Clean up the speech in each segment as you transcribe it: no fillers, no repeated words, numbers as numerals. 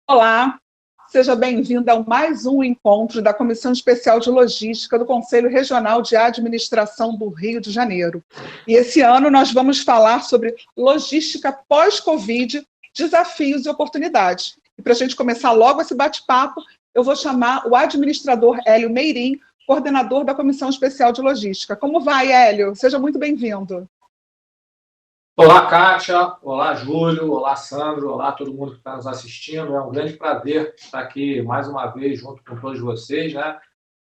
Olá, seja bem-vindo a mais um encontro da Comissão Especial de Logística do Conselho Regional de Administração do Rio de Janeiro. E esse ano nós vamos falar sobre logística pós-Covid, desafios e oportunidades. E para a gente começar logo esse bate-papo, eu vou chamar o administrador Hélio Meirim, coordenador da Comissão Especial de Logística. Como vai, Hélio? Seja muito bem-vindo. Olá, Kátia. Olá, Júlio. Olá, Sandro. Olá, todo mundo que está nos assistindo. É um grande prazer estar aqui mais uma vez junto com todos vocês, né?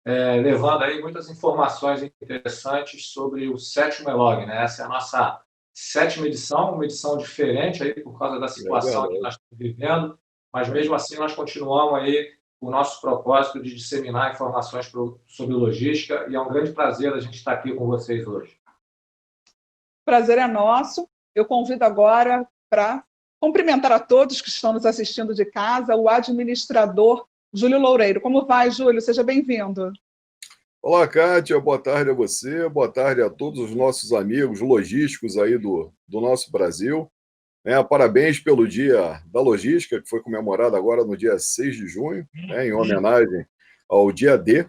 Levando aí muitas informações interessantes sobre o sétimo ELOG, né? Essa é a nossa sétima edição, uma edição diferente aí por causa da situação que nós estamos vivendo, mas mesmo assim nós continuamos aí com o nosso propósito de disseminar informações sobre logística e é um grande prazer a gente estar aqui com vocês hoje. Prazer é nosso. Eu convido agora para cumprimentar a todos que estão nos assistindo de casa, o administrador Júlio Loureiro. Como vai, Júlio? Seja bem-vindo. Olá, Kátia. Boa tarde a você. Boa tarde a todos os nossos amigos logísticos aí do nosso Brasil. Parabéns pelo Dia da Logística, que foi comemorado agora no dia 6 de junho, em homenagem ao Dia D.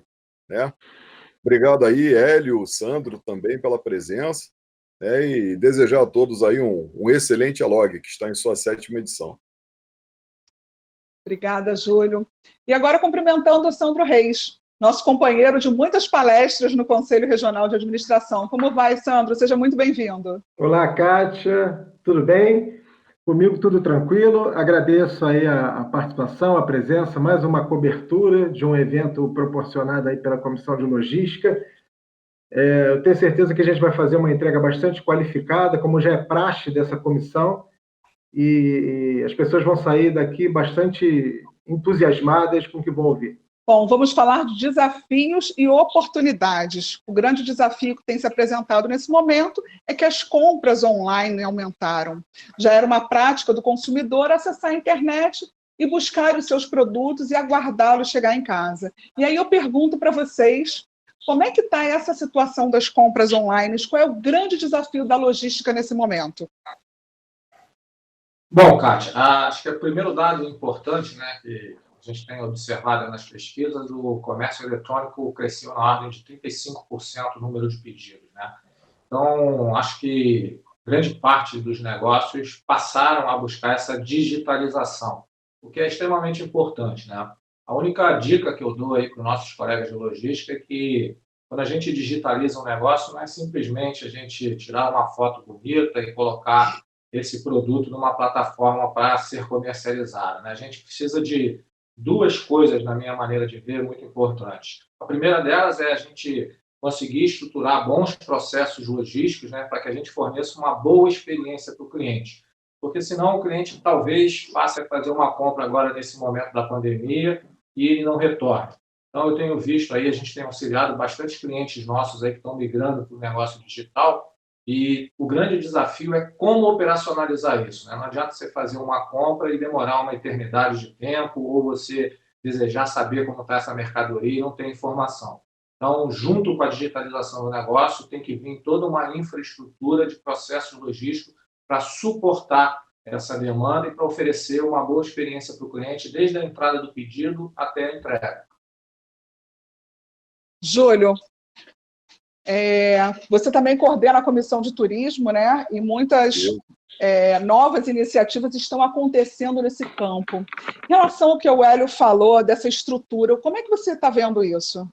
Obrigado aí, Hélio, Sandro, também pela presença. E desejar a todos aí um excelente ELOG, que está em sua sétima edição. Obrigada, Júlio. E agora cumprimentando o Sandro Reis, nosso companheiro de muitas palestras no Conselho Regional de Administração. Como vai, Sandro? Seja muito bem-vindo. Olá, Kátia. Tudo bem? Comigo tudo tranquilo. Agradeço aí a participação, a presença, mais uma cobertura de um evento proporcionado aí pela Comissão de Logística. Eu tenho certeza que a gente vai fazer uma entrega bastante qualificada, como já é praxe dessa comissão, e as pessoas vão sair daqui bastante entusiasmadas com o que vão ouvir. Bom, vamos falar de desafios e oportunidades. O grande desafio que tem se apresentado nesse momento é que as compras online aumentaram. Já era uma prática do consumidor acessar a internet e buscar os seus produtos e aguardá-los chegar em casa. E aí eu pergunto para vocês, como é que está essa situação das compras online? Qual é o grande desafio da logística nesse momento? Bom, Kátia, acho que o primeiro dado importante, né, que a gente tem observado nas pesquisas, o comércio eletrônico cresceu na ordem de 35% o número de pedidos, né? Então, acho que grande parte dos negócios passaram a buscar essa digitalização, o que é extremamente importante, né? A única dica que eu dou aí para os nossos colegas de logística é que quando a gente digitaliza um negócio, não é simplesmente a gente tirar uma foto bonita e colocar esse produto numa plataforma para ser comercializado, né? A gente precisa de duas coisas, na minha maneira de ver, muito importantes. A primeira delas é a gente conseguir estruturar bons processos logísticos, né, para que a gente forneça uma boa experiência para o cliente. Porque senão o cliente talvez passe a fazer uma compra agora nesse momento da pandemia e ele não retorne. Então, eu tenho visto aí, a gente tem auxiliado bastante clientes nossos aí que estão migrando para o negócio digital e o grande desafio é como operacionalizar isso, né? Não adianta você fazer uma compra e demorar uma eternidade de tempo ou você desejar saber como está essa mercadoria e não ter informação. Então, junto com a digitalização do negócio, tem que vir toda uma infraestrutura de processos logísticos para suportar essa demanda e para oferecer uma boa experiência para o cliente, desde a entrada do pedido até a entrega. Júlio, você também coordena a Comissão de Turismo, né? E muitas novas iniciativas estão acontecendo nesse campo. Em relação ao que o Hélio falou, dessa estrutura, como é que você está vendo isso?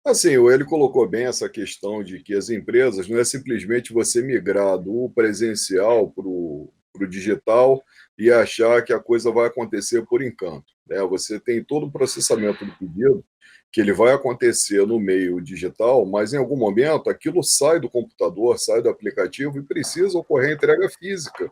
Assim, o Hélio colocou bem essa questão de que as empresas não é simplesmente você migrar do presencial para o digital e achar que a coisa vai acontecer por encanto, né? Você tem todo o processamento do pedido, que ele vai acontecer no meio digital, mas em algum momento aquilo sai do computador, sai do aplicativo e precisa ocorrer a entrega física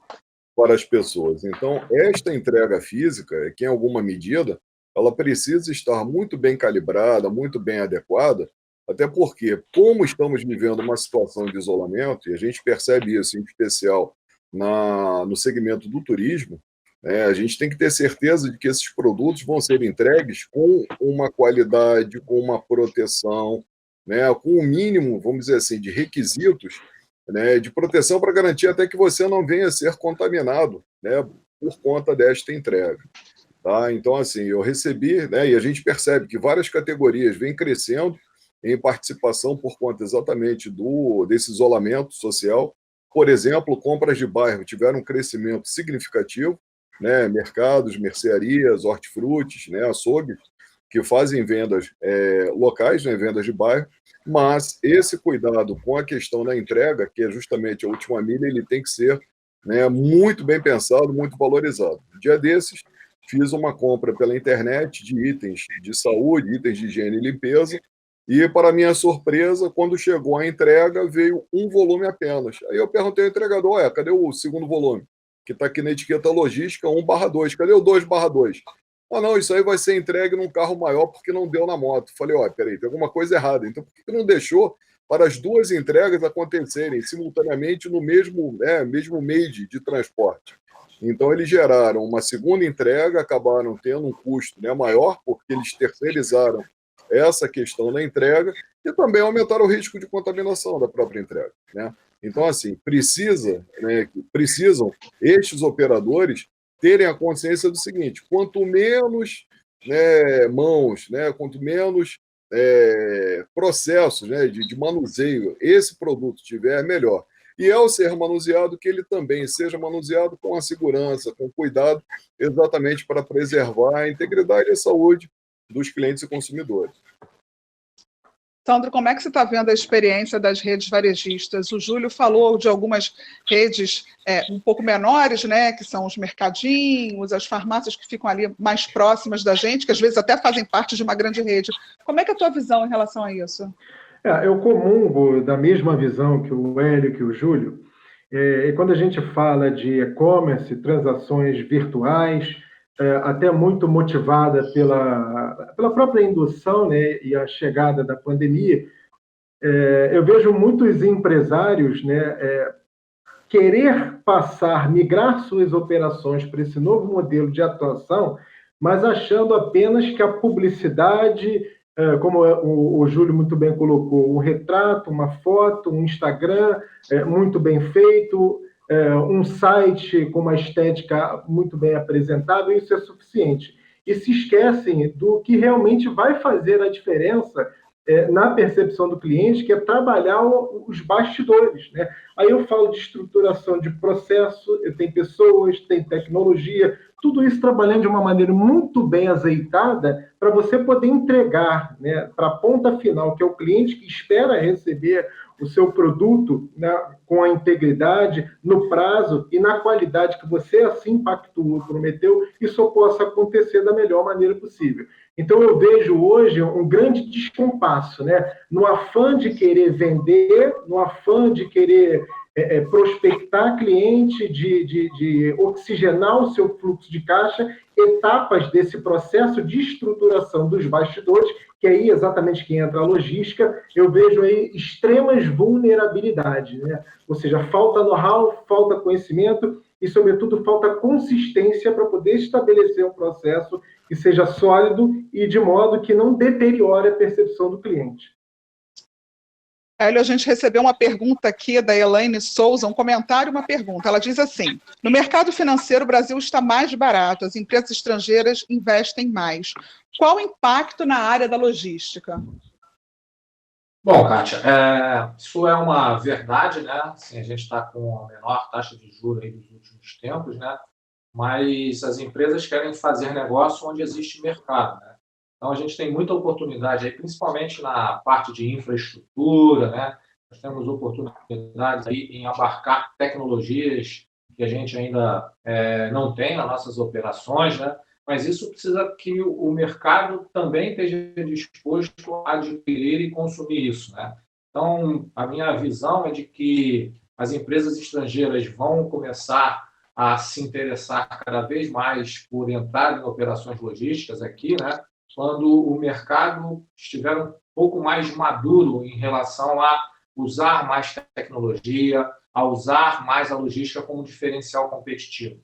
para as pessoas. Então, esta entrega física é que, em alguma medida, ela precisa estar muito bem calibrada, muito bem adequada, até porque, como estamos vivendo uma situação de isolamento, e a gente percebe isso em especial no segmento do turismo, a gente tem que ter certeza de que esses produtos vão ser entregues com uma qualidade, com uma proteção, né, com o mínimo, vamos dizer assim, de requisitos, né, de proteção para garantir até que você não venha a ser contaminado, né, por conta desta entrega. Tá? Então, assim, eu recebi, né, e a gente percebe que várias categorias vêm crescendo em participação por conta exatamente desse isolamento social. Por exemplo, compras de bairro tiveram um crescimento significativo, né, mercados, mercearias, hortifrutis, né, açougues, que fazem vendas locais, né, vendas de bairro, mas esse cuidado com a questão da entrega, que é justamente a última milha, ele tem que ser, né, muito bem pensado, muito valorizado. Um dia desses, fiz uma compra pela internet de itens de saúde, itens de higiene e limpeza, e, para minha surpresa, quando chegou a entrega, veio um volume apenas. Aí eu perguntei ao entregador, cadê o segundo volume? Que está aqui na etiqueta logística 1/2. Cadê o 2/2? Ah, não, isso aí vai ser entregue num carro maior porque não deu na moto. Falei, peraí, tem alguma coisa errada. Então, por que não deixou para as duas entregas acontecerem simultaneamente no mesmo meio de transporte? Então, eles geraram uma segunda entrega, acabaram tendo um custo, né, maior, porque eles terceirizaram essa questão da entrega e também aumentaram o risco de contaminação da própria entrega, né? Então, assim, precisam estes operadores terem a consciência do seguinte: quanto menos, né, mãos, né, quanto menos processos, né, de manuseio esse produto tiver, melhor. E ao ser manuseado, que ele também seja manuseado com a segurança, com cuidado, exatamente para preservar a integridade e a saúde dos clientes e consumidores. Sandro, como é que você está vendo a experiência das redes varejistas? O Júlio falou de algumas redes um pouco menores, né, que são os mercadinhos, as farmácias que ficam ali mais próximas da gente, que às vezes até fazem parte de uma grande rede. Como é que é a tua visão em relação a isso? Eu comungo da mesma visão que o Hélio, que o Júlio. E quando a gente fala de e-commerce, transações virtuais, até muito motivada pela própria indução, né, e a chegada da pandemia, eu vejo muitos empresários, né, querer migrar suas operações para esse novo modelo de atuação, mas achando apenas que a publicidade, como o Júlio muito bem colocou, um retrato, uma foto, um Instagram muito bem feito, um site com uma estética muito bem apresentável, isso é suficiente. E se esquecem do que realmente vai fazer a diferença na percepção do cliente, que é trabalhar os bastidores, né? Aí eu falo de estruturação de processo, tem pessoas, tem tecnologia, tudo isso trabalhando de uma maneira muito bem azeitada para você poder entregar, né, para a ponta final, que é o cliente que espera receber o seu produto, né, com a integridade, no prazo e na qualidade que você assim pactuou, prometeu, isso possa acontecer da melhor maneira possível. Então, eu vejo hoje um grande descompasso, né? No afã de querer vender, no afã de querer prospectar cliente, de oxigenar o seu fluxo de caixa, etapas desse processo de estruturação dos bastidores, que aí exatamente que entra a logística, eu vejo aí extremas vulnerabilidades, né? Ou seja, falta know-how, falta conhecimento e, sobretudo, falta consistência para poder estabelecer um processo que seja sólido e de modo que não deteriore a percepção do cliente. Hélio, a gente recebeu uma pergunta aqui da Elaine Souza, um comentário, uma pergunta. Ela diz assim: no mercado financeiro, o Brasil está mais barato, as empresas estrangeiras investem mais. Qual o impacto na área da logística? Bom, Kátia, isso é uma verdade, né? Assim, a gente está com a menor taxa de juros aí dos últimos tempos, né? Mas as empresas querem fazer negócio onde existe mercado, né? Então, a gente tem muita oportunidade aí, principalmente na parte de infraestrutura, né? Nós temos oportunidades aí em abarcar tecnologias que a gente ainda não tem nas nossas operações, né? Mas isso precisa que o mercado também esteja disposto a adquirir e consumir isso, né? Então, a minha visão é de que as empresas estrangeiras vão começar a se interessar cada vez mais por entrar em operações logísticas aqui, né? Quando o mercado estiver um pouco mais maduro em relação a usar mais tecnologia, a usar mais a logística como diferencial competitivo.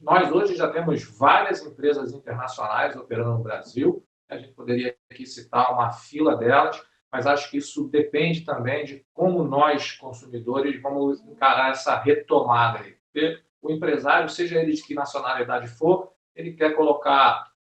Nós hoje já temos várias empresas internacionais operando no Brasil, a gente poderia aqui citar uma fila delas, mas acho que isso depende também de como nós, consumidores, vamos encarar essa retomada aí. Porque o empresário, seja ele de que nacionalidade for, ele quer colocar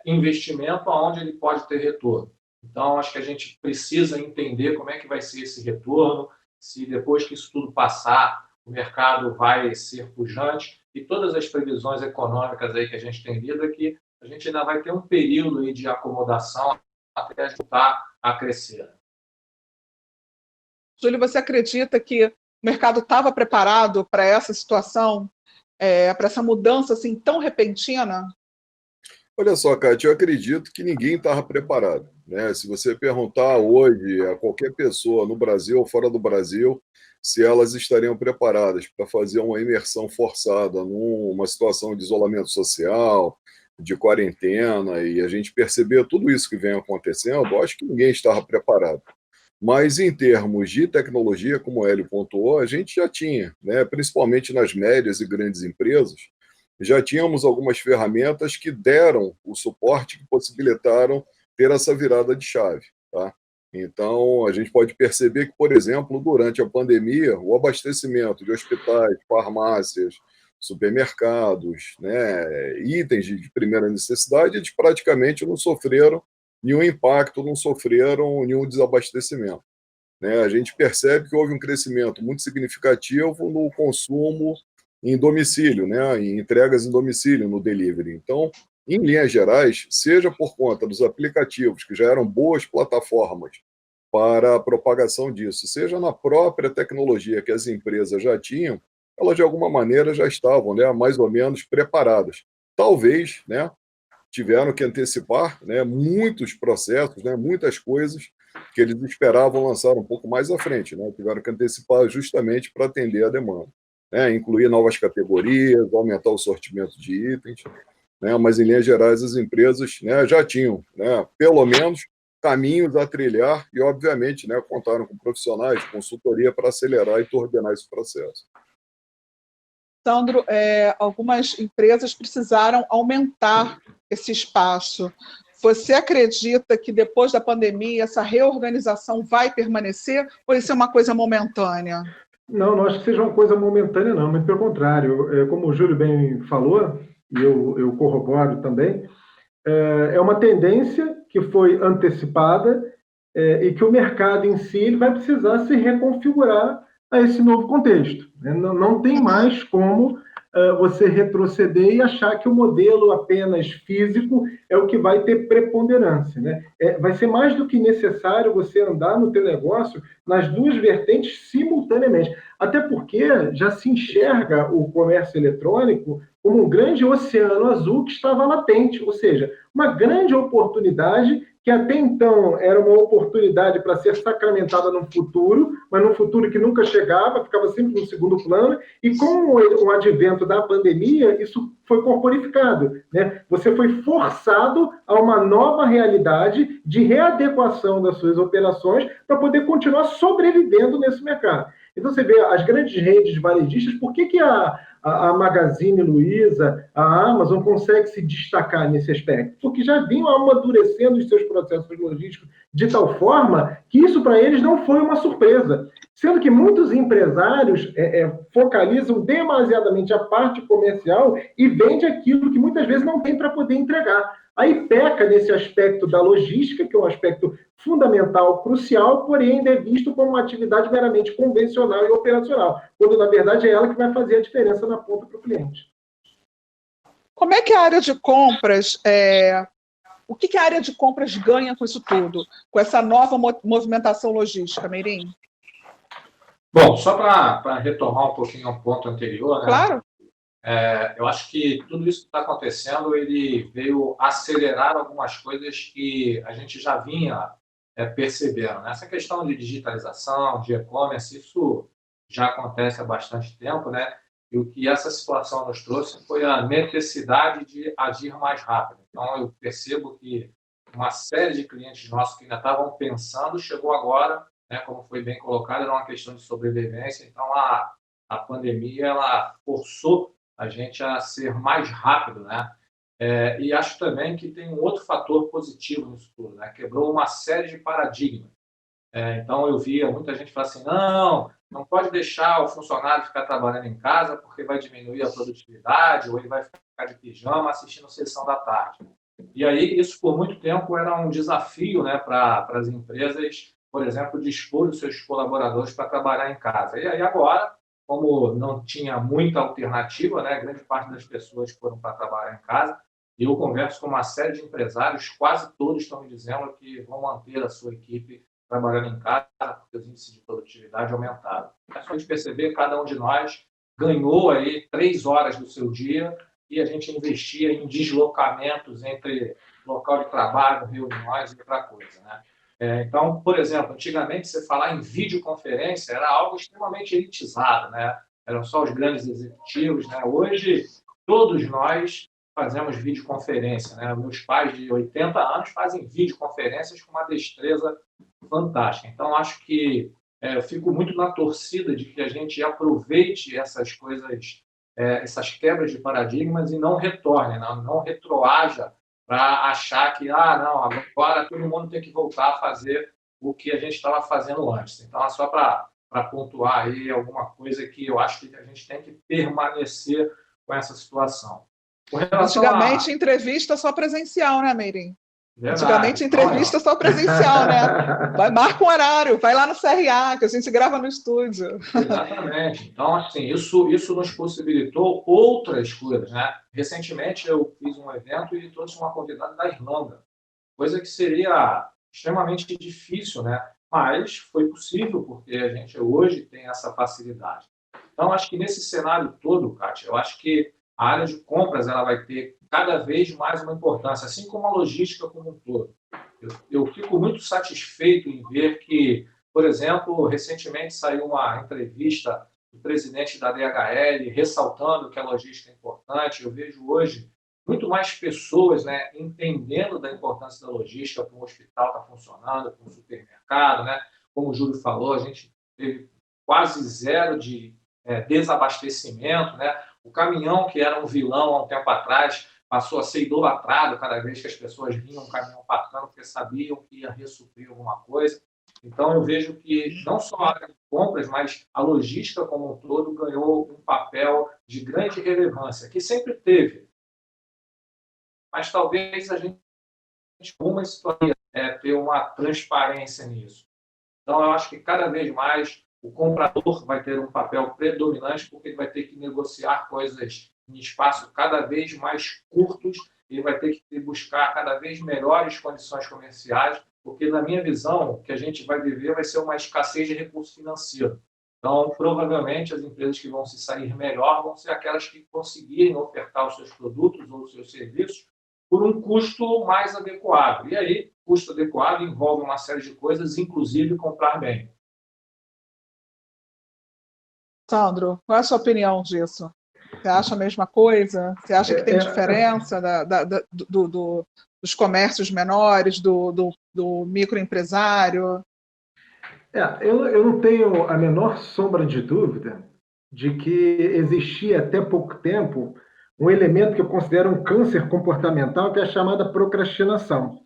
investimento onde ele pode ter retorno. Então, acho que a gente precisa entender como é que vai ser esse retorno, se depois que isso tudo passar, o mercado vai ser pujante, e todas as previsões econômicas aí que a gente tem lido é que a gente ainda vai ter um período aí de acomodação até voltar a crescer. Júlio, você acredita que o mercado estava preparado para essa situação, para essa mudança assim tão repentina? Olha só, Cátia, eu acredito que ninguém estava preparado, né? Se você perguntar hoje a qualquer pessoa no Brasil ou fora do Brasil se elas estariam preparadas para fazer uma imersão forçada numa situação de isolamento social, de quarentena, e a gente perceber tudo isso que vem acontecendo, eu acho que ninguém estava preparado. Mas em termos de tecnologia, como o Hélio pontuou, a gente já tinha, né? Principalmente nas médias e grandes empresas, já tínhamos algumas ferramentas que deram o suporte, que possibilitaram ter essa virada de chave. Tá? Então, a gente pode perceber que, por exemplo, durante a pandemia, o abastecimento de hospitais, farmácias, supermercados, né, itens de primeira necessidade, eles praticamente não sofreram nenhum impacto, não sofreram nenhum desabastecimento. Né? A gente percebe que houve um crescimento muito significativo no consumo em domicílio, né? Em entregas em domicílio, no delivery. Então, em linhas gerais, seja por conta dos aplicativos, que já eram boas plataformas para a propagação disso, seja na própria tecnologia que as empresas já tinham, elas de alguma maneira já estavam, né, mais ou menos preparadas. Talvez, né, tiveram que antecipar, né, muitos processos, né, muitas coisas que eles esperavam lançar um pouco mais à frente, né, tiveram que antecipar justamente para atender a demanda, né, incluir novas categorias, aumentar o sortimento de itens, né, mas em linhas gerais as empresas, né, já tinham, né, pelo menos caminhos a trilhar e obviamente, né, contaram com profissionais de consultoria para acelerar e coordenar esse processo. Sandro, algumas empresas precisaram aumentar esse espaço. Você acredita que depois da pandemia essa reorganização vai permanecer ou isso é uma coisa momentânea? Não, não acho que seja uma coisa momentânea, não, muito pelo contrário. Como o Júlio bem falou, e eu corroboro também, é uma tendência que foi antecipada e que o mercado em si ele vai precisar se reconfigurar a esse novo contexto. Né? Não tem mais como você retroceder e achar que o modelo apenas físico é o que vai ter preponderância. Né? Vai ser mais do que necessário você andar no teu negócio nas duas vertentes simultaneamente. Até porque já se enxerga o comércio eletrônico como um grande oceano azul que estava latente, ou seja, uma grande oportunidade que até então era uma oportunidade para ser sacramentada no futuro, mas num futuro que nunca chegava, ficava sempre no segundo plano, e com o advento da pandemia, isso foi corporificado. Né? Você foi forçado a uma nova realidade de readequação das suas operações para poder continuar sobrevivendo nesse mercado. Então você vê as grandes redes varejistas, por que a Magazine Luiza, a Amazon consegue se destacar nesse aspecto? Porque já vinham amadurecendo os seus processos logísticos de tal forma que isso para eles não foi uma surpresa. Sendo que muitos empresários focalizam demasiadamente a parte comercial e vende aquilo que muitas vezes não tem para poder entregar. Aí peca nesse aspecto da logística, que é um aspecto fundamental, crucial, porém ainda é visto como uma atividade meramente convencional e operacional, quando na verdade é ela que vai fazer a diferença na ponta para o cliente. Como é que a área de compras, o que a área de compras ganha com isso tudo, com essa nova movimentação logística, Meirim? Bom, só para retomar um pouquinho ao ponto anterior, né? Claro. Eu acho que tudo isso que está acontecendo, ele veio acelerar algumas coisas que a gente já vinha percebendo. Né? Essa questão de digitalização, de e-commerce, isso já acontece há bastante tempo, né? E o que essa situação nos trouxe foi a necessidade de agir mais rápido. Então, eu percebo que uma série de clientes nossos que ainda estavam pensando, chegou agora, né, como foi bem colocado, era uma questão de sobrevivência. Então, a pandemia ela forçou a gente a ser mais rápido, né? E acho também que tem um outro fator positivo nisso tudo, né? Quebrou uma série de paradigmas. Então, eu via muita gente falar assim, não, não pode deixar o funcionário ficar trabalhando em casa porque vai diminuir a produtividade ou ele vai ficar de pijama assistindo sessão da tarde. E aí, isso por muito tempo era um desafio, né, para as empresas, por exemplo, dispor os seus colaboradores para trabalhar em casa. E aí agora, como não tinha muita alternativa, né, grande parte das pessoas foram para trabalhar em casa, e eu converso com uma série de empresários, quase todos estão me dizendo que vão manter a sua equipe trabalhando em casa, porque os índices de produtividade aumentaram. É só a gente perceber, cada um de nós ganhou aí 3 horas do seu dia e a gente investia em deslocamentos entre local de trabalho, reuniões e outra coisa, né? Então, por exemplo, antigamente você falar em videoconferência era algo extremamente elitizado, né? Eram só os grandes executivos, né? Hoje, todos nós fazemos videoconferência, né? Meus pais de 80 anos fazem videoconferências com uma destreza fantástica. Então, acho que eu fico muito na torcida de que a gente aproveite essas coisas, essas quebras de paradigmas e não retorne, não retroaja para achar que, não, agora todo mundo tem que voltar a fazer o que a gente estava fazendo antes. Então, é só para pontuar aí alguma coisa que eu acho que a gente tem que permanecer com essa situação. Antigamente, entrevista só presencial, né, Meirin? Verdade. Antigamente, entrevista só presencial, né? Marca um horário, vai lá no CRA, que a gente grava no estúdio. Exatamente. Então, assim, isso nos possibilitou outras coisas, né? Recentemente, eu fiz um evento e trouxe uma convidada da Irlanda, coisa que seria extremamente difícil, né? Mas foi possível, porque a gente hoje tem essa facilidade. Então, acho que nesse cenário todo, Kátia, eu acho que a área de compras ela vai ter cada vez mais uma importância, assim como a logística como um todo. Eu fico muito satisfeito em ver que, por exemplo, recentemente saiu uma entrevista do presidente da DHL ressaltando que a logística é importante. Eu vejo hoje muito mais pessoas, né, entendendo da importância da logística para um hospital estar funcionando, para um supermercado, né? Como o Júlio falou, a gente teve quase zero de desabastecimento, né? O caminhão, que era um vilão há um tempo atrás, passou a ser idolatrado cada vez que as pessoas vinham um caminhão passando, porque sabiam que ia ressuprir alguma coisa. Então, eu vejo que não só a área de compras, mas a logística como um todo ganhou um papel de grande relevância, que sempre teve. Mas talvez a gente, uma situação, ter uma transparência nisso. Então, eu acho que cada vez mais o comprador vai ter um papel predominante, porque ele vai ter que negociar coisas em espaços cada vez mais curtos, ele vai ter que buscar cada vez melhores condições comerciais, porque, na minha visão, o que a gente vai viver vai ser uma escassez de recurso financeiro. Então, provavelmente, as empresas que vão se sair melhor vão ser aquelas que conseguirem ofertar os seus produtos ou os seus serviços por um custo mais adequado. E aí, custo adequado envolve uma série de coisas, inclusive comprar bem. Sandro, qual é a sua opinião disso? Você acha a mesma coisa? Você acha que tem diferença dos comércios menores, do microempresário? Eu não tenho a menor sombra de dúvida de que existia até pouco tempo um elemento que eu considero um câncer comportamental, que é a chamada procrastinação.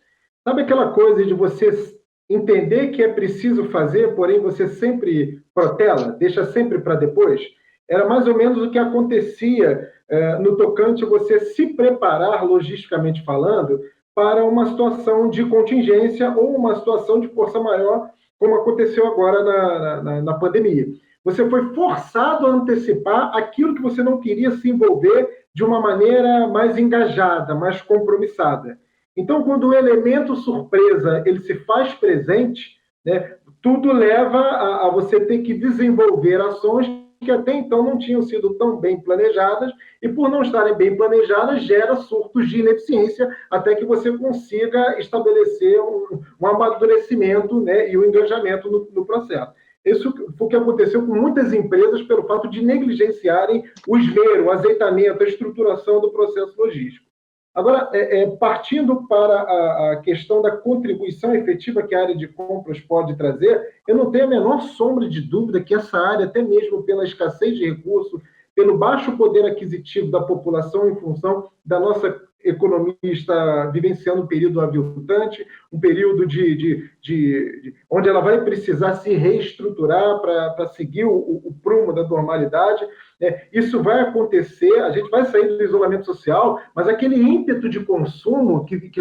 Sabe aquela coisa de você entender que é preciso fazer, porém você sempre protela, deixa sempre para depois? Era mais ou menos o que acontecia no tocante a você se preparar, logisticamente falando, para uma situação de contingência ou uma situação de força maior, como aconteceu agora na pandemia. Você foi forçado a antecipar aquilo que você não queria se envolver de uma maneira mais engajada, mais compromissada. Então, quando o elemento surpresa ele se faz presente, né, tudo leva a você ter que desenvolver ações que até então não tinham sido tão bem planejadas, e por não estarem bem planejadas, gera surtos de ineficiência até que você consiga estabelecer um amadurecimento, né, e um engajamento no processo. Isso foi o que aconteceu com muitas empresas pelo fato de negligenciarem o esmero, o azeitamento, a estruturação do processo logístico. Agora, partindo para a questão da contribuição efetiva que a área de compras pode trazer, eu não tenho a menor sombra de dúvida que essa área, até mesmo pela escassez de recursos, pelo baixo poder aquisitivo da população em função da nossa economia está vivenciando um período aviltante, um período onde ela vai precisar se reestruturar para seguir o prumo da normalidade. Isso vai acontecer, a gente vai sair do isolamento social, mas aquele ímpeto de consumo que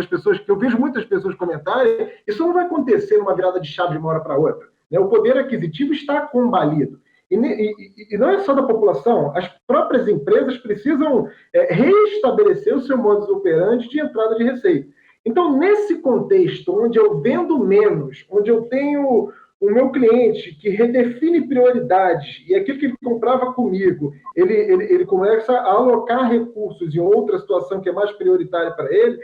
eu vejo muitas pessoas comentarem, isso não vai acontecer numa virada de chave de uma hora para outra. O poder aquisitivo está combalido. E não é só da população, as próprias empresas precisam reestabelecer o seu modus operandi de entrada de receita. Então, nesse contexto, onde eu vendo menos, onde eu tenho o meu cliente que redefine prioridades e aquilo que ele comprava comigo, ele começa a alocar recursos em outra situação que é mais prioritária para ele,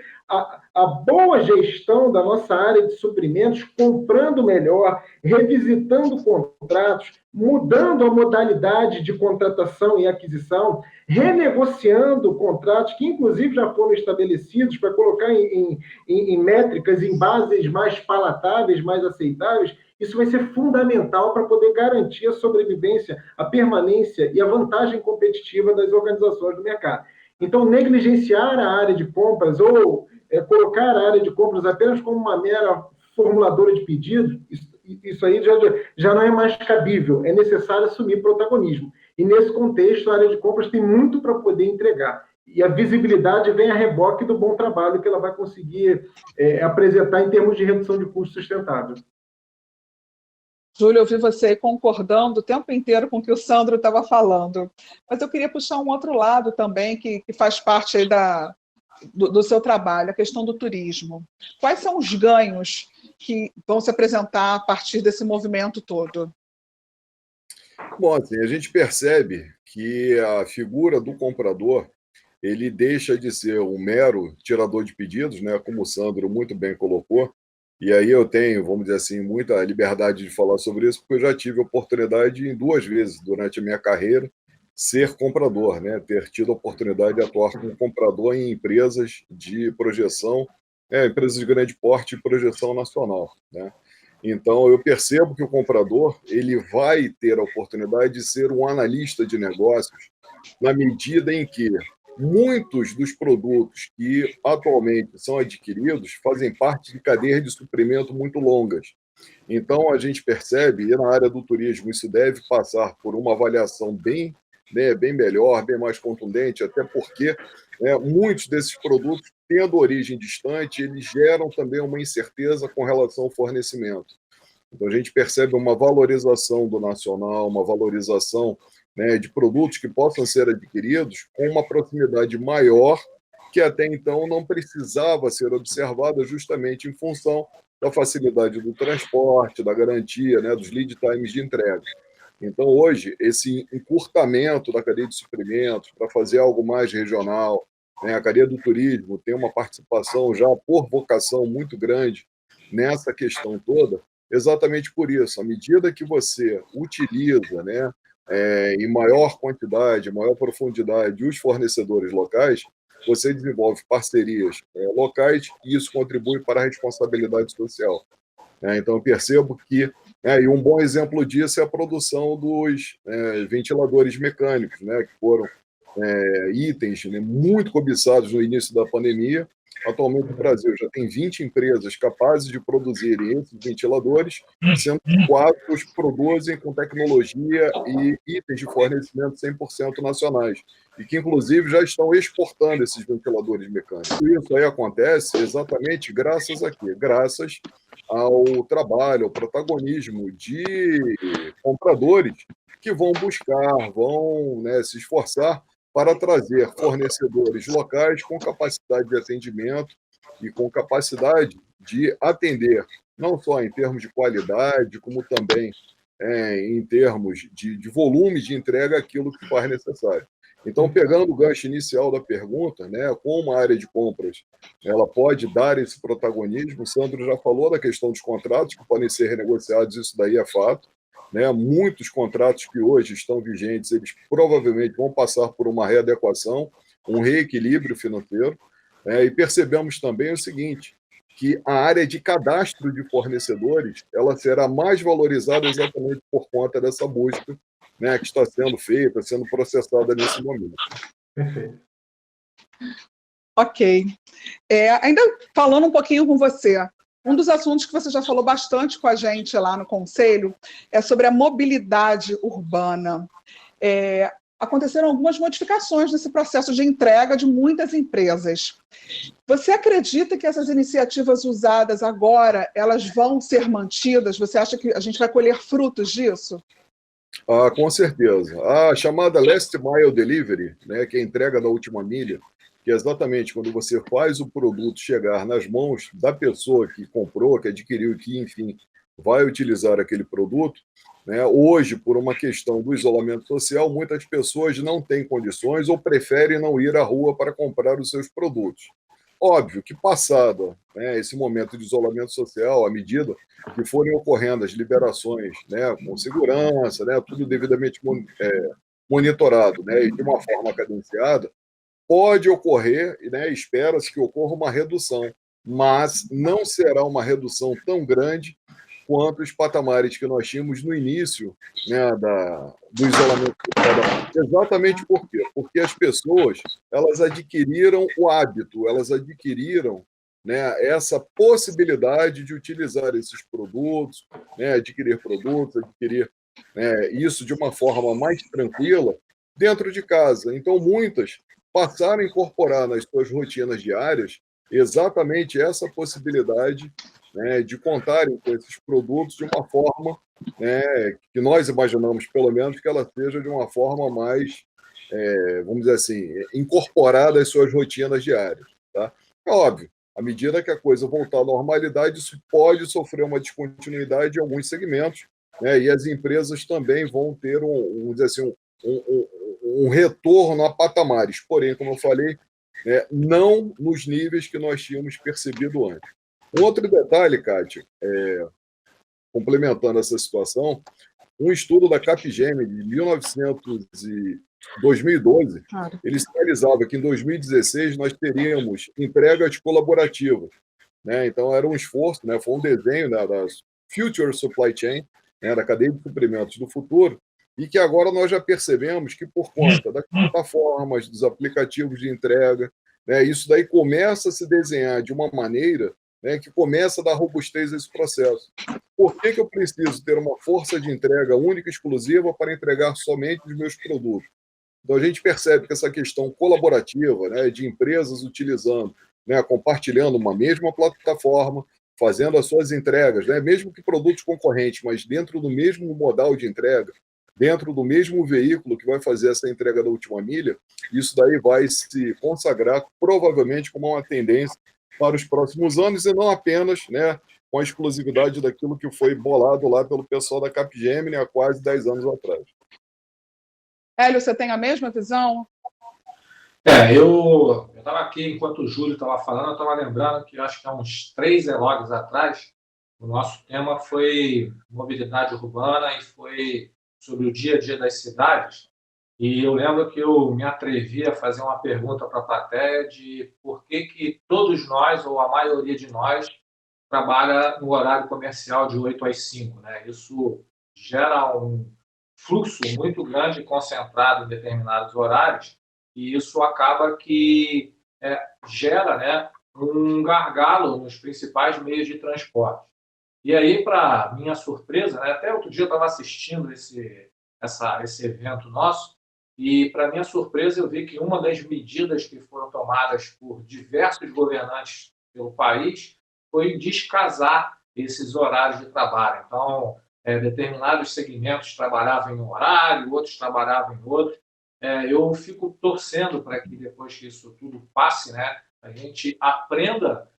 a boa gestão da nossa área de suprimentos, comprando melhor, revisitando contratos, mudando a modalidade de contratação e aquisição, renegociando contratos que, inclusive, já foram estabelecidos para colocar em métricas, em bases mais palatáveis, mais aceitáveis. Isso vai ser fundamental para poder garantir a sobrevivência, a permanência e a vantagem competitiva das organizações do mercado. Então, negligenciar a área de compras ou colocar a área de compras apenas como uma mera formuladora de pedidos, isso aí já não é mais cabível. É necessário assumir protagonismo. E, nesse contexto, a área de compras tem muito para poder entregar. E a visibilidade vem a reboque do bom trabalho que ela vai conseguir apresentar em termos de redução de custo sustentável. Júlio, eu vi você concordando o tempo inteiro com o que o Sandro estava falando. Mas eu queria puxar um outro lado também, que faz parte aí do seu trabalho, a questão do turismo. Quais são os ganhos que vão se apresentar a partir desse movimento todo? Bom, assim, a gente percebe que a figura do comprador, ele deixa de ser um mero tirador de pedidos, né, como o Sandro muito bem colocou, e aí eu tenho, vamos dizer assim, muita liberdade de falar sobre isso, porque eu já tive a oportunidade em 2 vezes durante a minha carreira ser comprador, né, ter tido a oportunidade de atuar como comprador em empresas de projeção, empresas de grande porte e projeção nacional, né? Então, eu percebo que o comprador ele vai ter a oportunidade de ser um analista de negócios na medida em que muitos dos produtos que atualmente são adquiridos fazem parte de cadeias de suprimento muito longas. Então, a gente percebe, e na área do turismo isso deve passar por uma avaliação bem melhor, bem mais contundente, até porque muitos desses produtos, tendo origem distante, eles geram também uma incerteza com relação ao fornecimento. Então, a gente percebe uma valorização do nacional, uma valorização de produtos que possam ser adquiridos com uma proximidade maior, que até então não precisava ser observada justamente em função da facilidade do transporte, da garantia, dos lead times de entrega. Então, hoje, esse encurtamento da cadeia de suprimentos para fazer algo mais regional, a cadeia do turismo tem uma participação já por vocação muito grande nessa questão toda, exatamente por isso. À medida que você utiliza em maior quantidade, maior profundidade os fornecedores locais, você desenvolve parcerias locais e isso contribui para a responsabilidade social. Então, eu percebo que e um bom exemplo disso é a produção dos ventiladores mecânicos, que foram itens muito cobiçados no início da pandemia. Atualmente, o Brasil já tem 20 empresas capazes de produzirem esses ventiladores, sendo que 4 os produzem com tecnologia e itens de fornecimento 100% nacionais, e que, inclusive, já estão exportando esses ventiladores mecânicos. Isso aí acontece exatamente graças a quê? Graças ao trabalho, ao protagonismo de compradores que vão buscar, vão se esforçar para trazer fornecedores locais com capacidade de atendimento e com capacidade de atender, não só em termos de qualidade, como também em termos de volume de entrega, aquilo que faz necessário. Então, pegando o gancho inicial da pergunta, como a área de compras ela pode dar esse protagonismo, o Sandro já falou da questão dos contratos que podem ser renegociados, isso daí é fato. Muitos contratos que hoje estão vigentes, eles provavelmente vão passar por uma readequação, um reequilíbrio financeiro, e percebemos também o seguinte, que a área de cadastro de fornecedores ela será mais valorizada exatamente por conta dessa busca que está sendo feita, sendo processada nesse momento. Perfeito. Ok. Ainda falando um pouquinho com você, um dos assuntos que você já falou bastante com a gente lá no Conselho é sobre a mobilidade urbana. Aconteceram algumas modificações nesse processo de entrega de muitas empresas. Você acredita que essas iniciativas usadas agora, elas vão ser mantidas? Você acha que a gente vai colher frutos disso? Com certeza. A chamada Last Mile Delivery, né, que é a entrega da última milha, que é exatamente quando você faz o produto chegar nas mãos da pessoa que comprou, que adquiriu, que, enfim, vai utilizar aquele produto, né? Hoje, por uma questão do isolamento social, muitas pessoas não têm condições ou preferem não ir à rua para comprar os seus produtos. Óbvio que, passado, né, esse momento de isolamento social, à medida que forem ocorrendo as liberações, né, com segurança, né, tudo devidamente monitorado, né, e de uma forma cadenciada, pode ocorrer, né, espera-se que ocorra uma redução, mas não será uma redução tão grande quanto os patamares que nós tínhamos no início, né, do isolamento social. Exatamente por quê? Porque as pessoas, elas adquiriram o hábito, elas adquiriram, né, essa possibilidade de utilizar esses produtos, né, adquirir produtos, adquirir, né, isso de uma forma mais tranquila dentro de casa. Então, muitas passaram a incorporar nas suas rotinas diárias exatamente essa possibilidade, né, de contarem com esses produtos de uma forma, né, que nós imaginamos, pelo menos, que ela seja de uma forma mais, vamos dizer assim, incorporada às suas rotinas diárias. Tá? É óbvio, à medida que a coisa voltar à normalidade, isso pode sofrer uma descontinuidade em alguns segmentos, né, e as empresas também vão ter, vamos dizer assim, um retorno a patamares. Porém, como eu falei, não nos níveis que nós tínhamos percebido antes. Um outro detalhe, Kátia, complementando essa situação, um estudo da Capgemini de 2012, Claro. ele sinalizava que em 2016 nós teríamos entregas colaborativas. Né? Então, era um esforço, né? Foi um desenho, né, da Future Supply Chain, né, da cadeia de suprimentos do futuro, e que agora nós já percebemos que, por conta das plataformas, dos aplicativos de entrega, né, isso daí começa a se desenhar de uma maneira, né, que começa a dar robustez a esse processo. Por que eu preciso ter uma força de entrega única e exclusiva para entregar somente os meus produtos? Então, a gente percebe que essa questão colaborativa, né, de empresas utilizando, né, compartilhando uma mesma plataforma, fazendo as suas entregas, né, mesmo que produtos concorrentes, mas dentro do mesmo modal de entrega, dentro do mesmo veículo que vai fazer essa entrega da última milha, isso daí vai se consagrar provavelmente como uma tendência para os próximos anos e não apenas, né, com a exclusividade daquilo que foi bolado lá pelo pessoal da Capgemini há quase 10 anos atrás. Hélio, você tem a mesma visão? Eu estava aqui, enquanto o Júlio estava falando, eu estava lembrando que acho que há uns 3 elogios atrás, o nosso tema foi mobilidade urbana e foi sobre o dia a dia das cidades. E eu lembro que eu me atrevi a fazer uma pergunta para a plateia de por que todos nós, ou a maioria de nós, trabalha no horário comercial de 8 às 5. Né? Isso gera um fluxo muito grande concentrado em determinados horários e isso acaba que gera, né, um gargalo nos principais meios de transporte. E aí, para minha surpresa, né, até outro dia eu estava assistindo esse evento nosso e, para minha surpresa, eu vi que uma das medidas que foram tomadas por diversos governantes pelo país foi descasar esses horários de trabalho. Então, determinados segmentos trabalhavam em um horário, outros trabalhavam em outro. Eu fico torcendo para que depois que isso tudo passe, né, a gente aprenda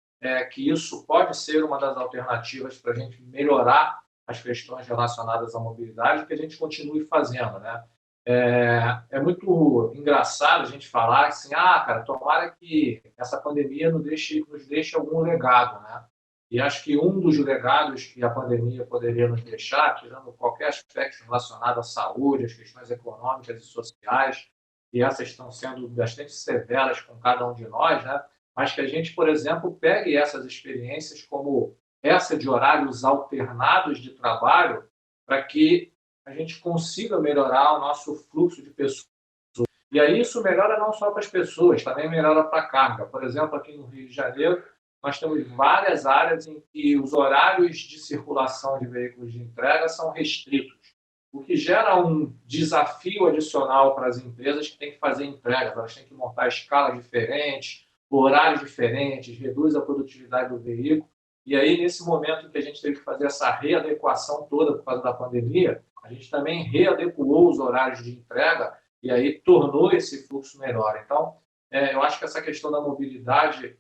que isso pode ser uma das alternativas para a gente melhorar as questões relacionadas à mobilidade, que a gente continue fazendo, né? É muito engraçado a gente falar assim, cara, tomara que essa pandemia nos deixe algum legado, né? E acho que um dos legados que a pandemia poderia nos deixar, tirando qualquer aspecto relacionado à saúde, às questões econômicas e sociais, e essas estão sendo bastante severas com cada um de nós, né? Mas que a gente, por exemplo, pegue essas experiências como essa de horários alternados de trabalho para que a gente consiga melhorar o nosso fluxo de pessoas E aí isso melhora não só para as pessoas, também melhora para a carga. Por exemplo, aqui no Rio de Janeiro, nós temos várias áreas em que os horários de circulação de veículos de entrega são restritos, o que gera um desafio adicional para as empresas que têm que fazer entregas. Elas têm que montar escalas diferentes, horários diferentes, reduz a produtividade do veículo. E aí, nesse momento em que a gente teve que fazer essa readequação toda por causa da pandemia, a gente também readequou os horários de entrega e aí tornou esse fluxo melhor. Então, eu acho que essa questão da mobilidade,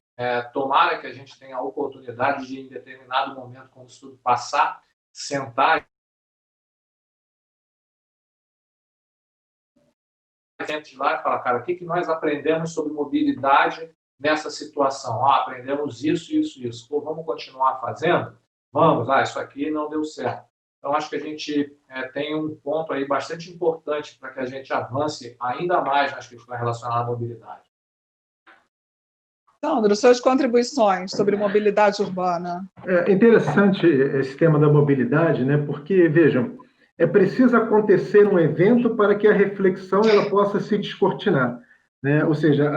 tomara que a gente tenha a oportunidade de, em determinado momento, quando isso tudo passar, sentar lá e falar, cara, o que nós aprendemos sobre mobilidade nessa situação? Aprendemos isso, isso, isso. Pô, vamos continuar fazendo? Vamos, isso aqui não deu certo. Então, acho que a gente tem um ponto aí bastante importante para que a gente avance ainda mais nas questões relacionadas à mobilidade. Sandro, suas contribuições sobre mobilidade urbana. É interessante esse tema da mobilidade, né? Porque, vejam, é preciso acontecer um evento para que a reflexão ela possa se descortinar, né? Ou seja,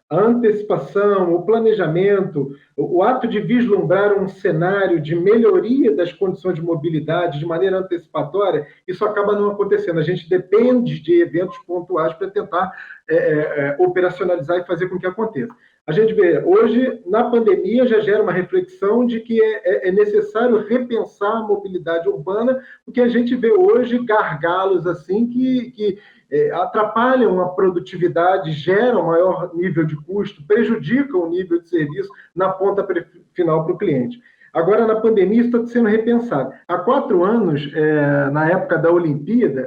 a antecipação, o planejamento, o ato de vislumbrar um cenário de melhoria das condições de mobilidade de maneira antecipatória, isso acaba não acontecendo. A gente depende de eventos pontuais para tentar operacionalizar e fazer com que aconteça. A gente vê, hoje, na pandemia, já gera uma reflexão de que é necessário repensar a mobilidade urbana, porque a gente vê hoje gargalos assim que atrapalham a produtividade, geram maior nível de custo, prejudicam o nível de serviço na ponta final para o cliente. Agora, na pandemia, isso está sendo repensado. Há 4 anos, na época da Olimpíada,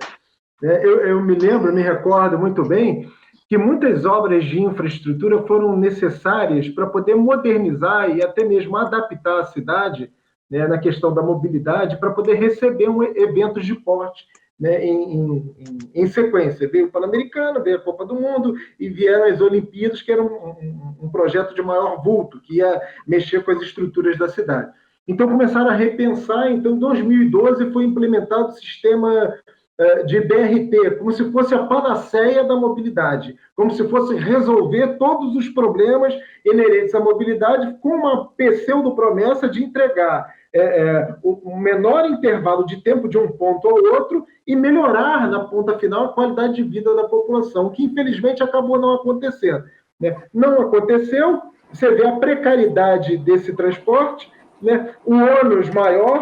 eu me recordo muito bem, que muitas obras de infraestrutura foram necessárias para poder modernizar e até mesmo adaptar a cidade, né, na questão da mobilidade, para poder receber eventos de porte, né, em sequência. Veio o Pan-Americano, veio a Copa do Mundo e vieram as Olimpíadas, que era um projeto de maior vulto, que ia mexer com as estruturas da cidade. Então, começaram a repensar. Então, em 2012, foi implementado o sistema de BRT, como se fosse a panaceia da mobilidade, como se fosse resolver todos os problemas inerentes à mobilidade com uma pseudo-promessa de entregar o menor intervalo de tempo de um ponto ao outro e melhorar na ponta final a qualidade de vida da população, que infelizmente acabou não acontecendo, né? Não aconteceu, você vê a precariedade desse transporte, né? O ônus maior,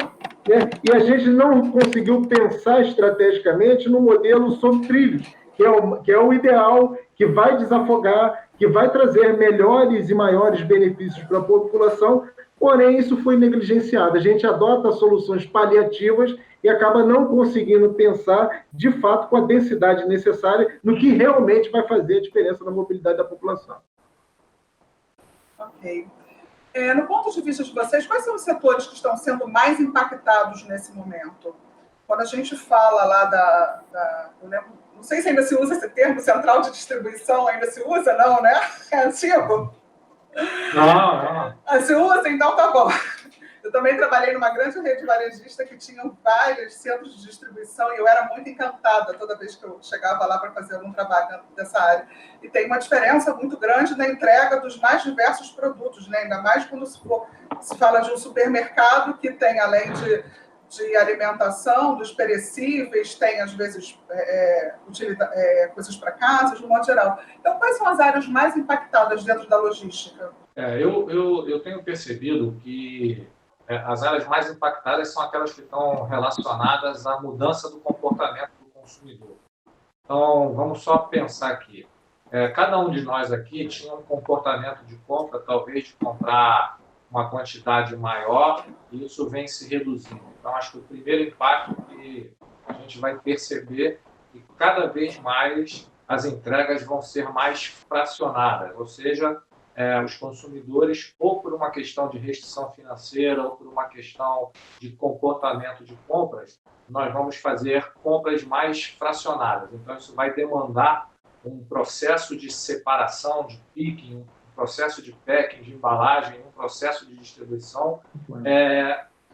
né? E a gente não conseguiu pensar estrategicamente no modelo sobre trilhos, que é o ideal, que vai desafogar, que vai trazer melhores e maiores benefícios para a população, porém isso foi negligenciado. A gente adota soluções paliativas e acaba não conseguindo pensar, de fato, com a densidade necessária no que realmente vai fazer a diferença na mobilidade da população. Ok. No ponto de vista de vocês, quais são os setores que estão sendo mais impactados nesse momento? Quando a gente fala lá não sei se ainda se usa esse termo, central de distribuição, ainda se usa, não, né? É antigo? Não. Se usa, então tá bom. Eu também trabalhei numa grande rede varejista que tinha vários centros de distribuição e eu era muito encantada toda vez que eu chegava lá para fazer algum trabalho dentro dessa área. E tem uma diferença muito grande na entrega dos mais diversos produtos, né? Ainda mais quando se fala de um supermercado que tem, além de alimentação, dos perecíveis, tem, às vezes, coisas para casa, de um modo geral. Então, quais são as áreas mais impactadas dentro da logística? Eu tenho percebido que as áreas mais impactadas são aquelas que estão relacionadas à mudança do comportamento do consumidor. Então, vamos só pensar aqui. Cada um de nós aqui tinha um comportamento de compra, talvez de comprar uma quantidade maior, e isso vem se reduzindo. Então, acho que o primeiro impacto que a gente vai perceber é que cada vez mais as entregas vão ser mais fracionadas, ou seja, os consumidores, ou por uma questão de restrição financeira, ou por uma questão de comportamento de compras, nós vamos fazer compras mais fracionadas. Então, isso vai demandar um processo de separação, de picking, um processo de packing, de embalagem, um processo de distribuição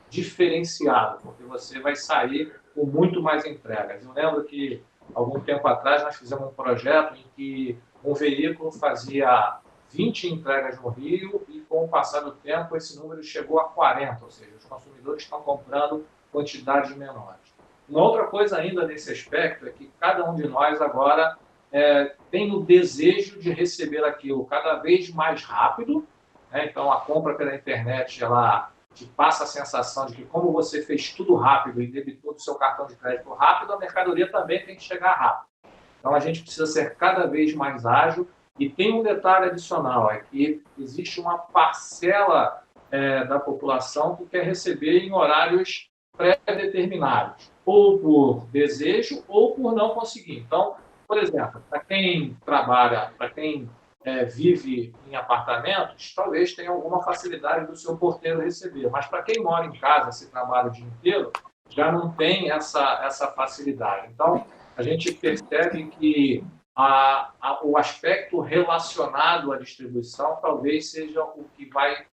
diferenciado, porque você vai sair com muito mais entregas. Eu lembro que algum tempo atrás, nós fizemos um projeto em que um veículo fazia 20 entregas no Rio e, com o passar do tempo, esse número chegou a 40, ou seja, os consumidores estão comprando quantidades menores. Uma outra coisa ainda nesse aspecto é que cada um de nós agora tem o desejo de receber aquilo cada vez mais rápido, né? Então, a compra pela internet, ela te passa a sensação de que, como você fez tudo rápido e debitou do seu cartão de crédito rápido, a mercadoria também tem que chegar rápido. Então, a gente precisa ser cada vez mais ágil. E tem um detalhe adicional, é que existe uma parcela da população que quer receber em horários pré-determinados, ou por desejo ou por não conseguir. Então, por exemplo, para quem trabalha, para quem vive em apartamentos, talvez tenha alguma facilidade do seu porteiro receber, mas para quem mora em casa, se trabalha o dia inteiro, já não tem essa facilidade. Então, a gente percebe que o aspecto relacionado à distribuição talvez seja o que vai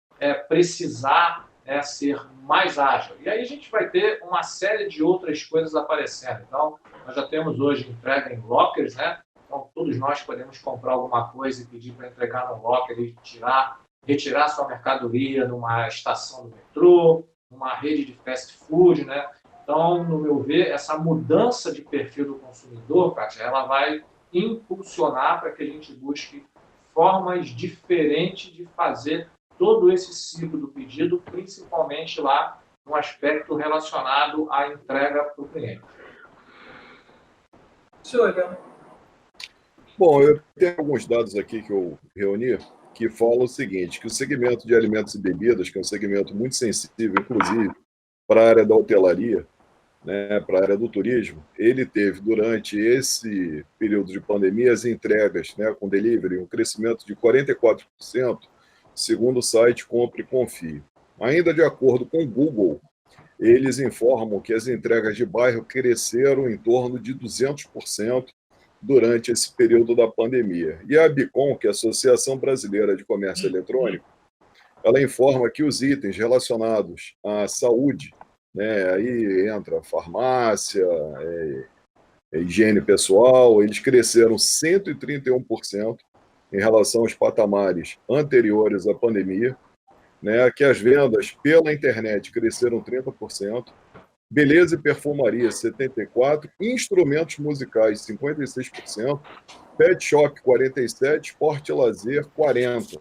precisar ser mais ágil. E aí a gente vai ter uma série de outras coisas aparecendo. Então, nós já temos hoje entrega em lockers, né? Então, todos nós podemos comprar alguma coisa e pedir para entregar no locker e retirar sua mercadoria numa estação do metrô, numa rede de fast food, né? Então, no meu ver, essa mudança de perfil do consumidor, Kátia, ela vai impulsionar para que a gente busque formas diferentes de fazer todo esse ciclo do pedido, principalmente lá no aspecto relacionado à entrega para o cliente. Júlio. Bom, eu tenho alguns dados aqui que eu reuni que falam o seguinte, que o segmento de alimentos e bebidas, que é um segmento muito sensível, inclusive, para a área da hotelaria, né, para a área do turismo, ele teve, durante esse período de pandemia, as entregas, né, com delivery, um crescimento de 44%, segundo o site Compre e Confie. Ainda de acordo com o Google, eles informam que as entregas de bairro cresceram em torno de 200% durante esse período da pandemia. E a ABICOM, que é a Associação Brasileira de Comércio Eletrônico, ela informa que os itens relacionados à saúde, né, aí entra farmácia, higiene pessoal, eles cresceram 131% em relação aos patamares anteriores à pandemia, né, que as vendas pela internet cresceram 30%, beleza e perfumaria 74%, instrumentos musicais 56%, pet shop 47%, esporte e lazer 40%.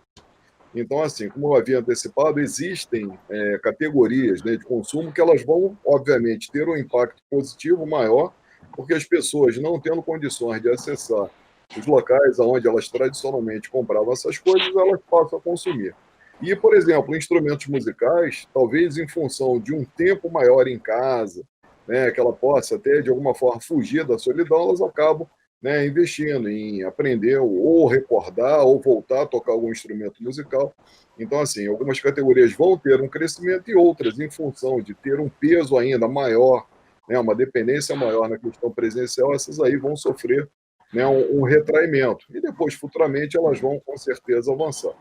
Então, assim, como eu havia antecipado, existem categorias, né, de consumo que elas vão, obviamente, ter um impacto positivo maior, porque as pessoas, não tendo condições de acessar os locais onde elas tradicionalmente compravam essas coisas, elas passam a consumir. E, por exemplo, instrumentos musicais, talvez em função de um tempo maior em casa, né, que ela possa até, de alguma forma, fugir da solidão, elas acabam, né, investindo em aprender ou recordar ou voltar a tocar algum instrumento musical. Então, assim, algumas categorias vão ter um crescimento e outras, em função de ter um peso ainda maior, né, uma dependência maior na questão presencial, essas aí vão sofrer, né, um retraimento. E depois, futuramente, elas vão, com certeza, avançar.